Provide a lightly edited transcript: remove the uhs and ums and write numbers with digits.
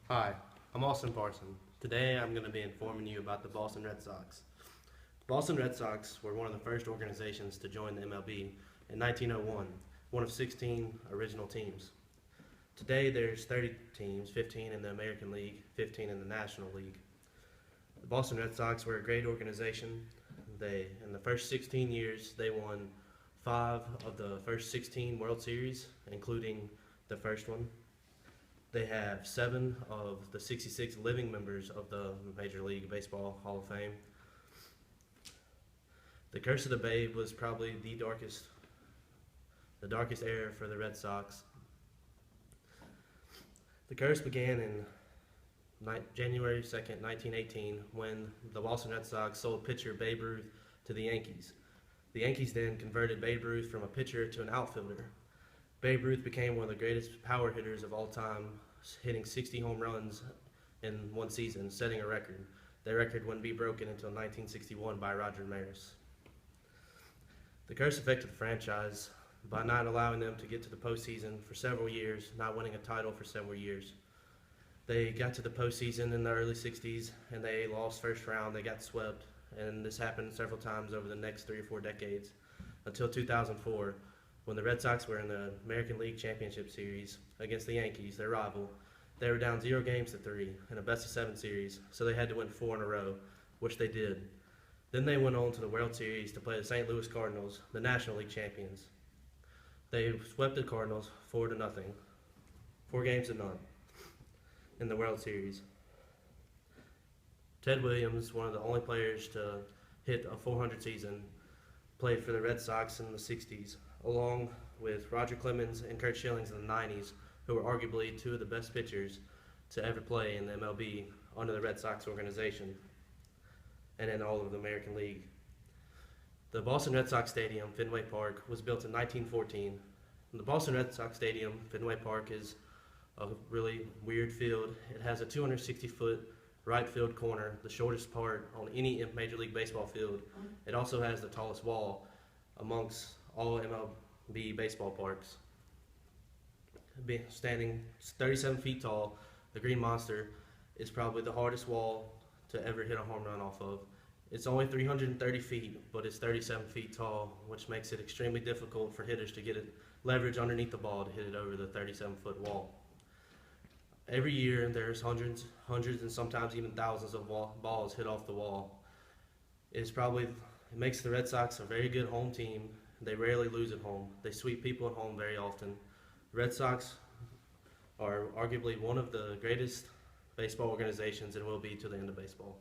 Hi, I'm Austin Parson. Today I'm going to be informing you about the Boston Red Sox. Boston Red Sox were one of the first organizations to join the MLB in 1901, one of 16 original teams. Today there's 30 teams, 15 in the American League, 15 in the National League. The Boston Red Sox were a great organization. In the first 16 years, they won 5 of the first 16 World Series, including the first one. They have 7 of the 66 living members of the Major League Baseball Hall of Fame. The Curse of the Babe was probably the darkest era for the Red Sox. The curse began in January 2nd, 1918, when the Boston Red Sox sold pitcher Babe Ruth to the Yankees. The Yankees then converted Babe Ruth from a pitcher to an outfielder. Babe Ruth became one of the greatest power hitters of all time, hitting 60 home runs in one season, setting a record. That record wouldn't be broken until 1961 by Roger Maris. The curse affected the franchise by not allowing them to get to the postseason for several years, not winning a title for several years. They got to the postseason in the early 60s and they lost first round. They got swept, and this happened several times over the next 3 or 4 decades until 2004, when the Red Sox were in the American League Championship Series against the Yankees, their rival. They were down 0 games to 3 in a best-of-7 series, so they had to win 4 in a row, which they did. Then they went on to the World Series to play the St. Louis Cardinals, the National League champions. They swept the Cardinals 4-0, 4 games to none in the World Series. Ted Williams, one of the only players to hit a 400 season, played for the Red Sox in the 60s, along with Roger Clemens and Curt Schillings in the 90s, who were arguably 2 of the best pitchers to ever play in the MLB under the Red Sox organization and in all of the American League. The Boston Red Sox Stadium, Fenway Park, was built in 1914. The Boston Red Sox Stadium, Fenway Park, is a really weird field. It has a 260-foot right field corner, the shortest part on any Major League Baseball field. It also has the tallest wall amongst all MLB baseball parks. Standing 37 feet tall, the Green Monster is probably the hardest wall to ever hit a home run off of. It's only 330 feet, but it's 37 feet tall, which makes it extremely difficult for hitters to get it leverage underneath the ball to hit it over the 37-foot wall. Every year, there's hundreds, and sometimes even thousands of balls hit off the wall. It makes the Red Sox a very good home team. They rarely lose at home. They sweep people at home very often. The Red Sox are arguably one of the greatest baseball organizations and will be to the end of baseball.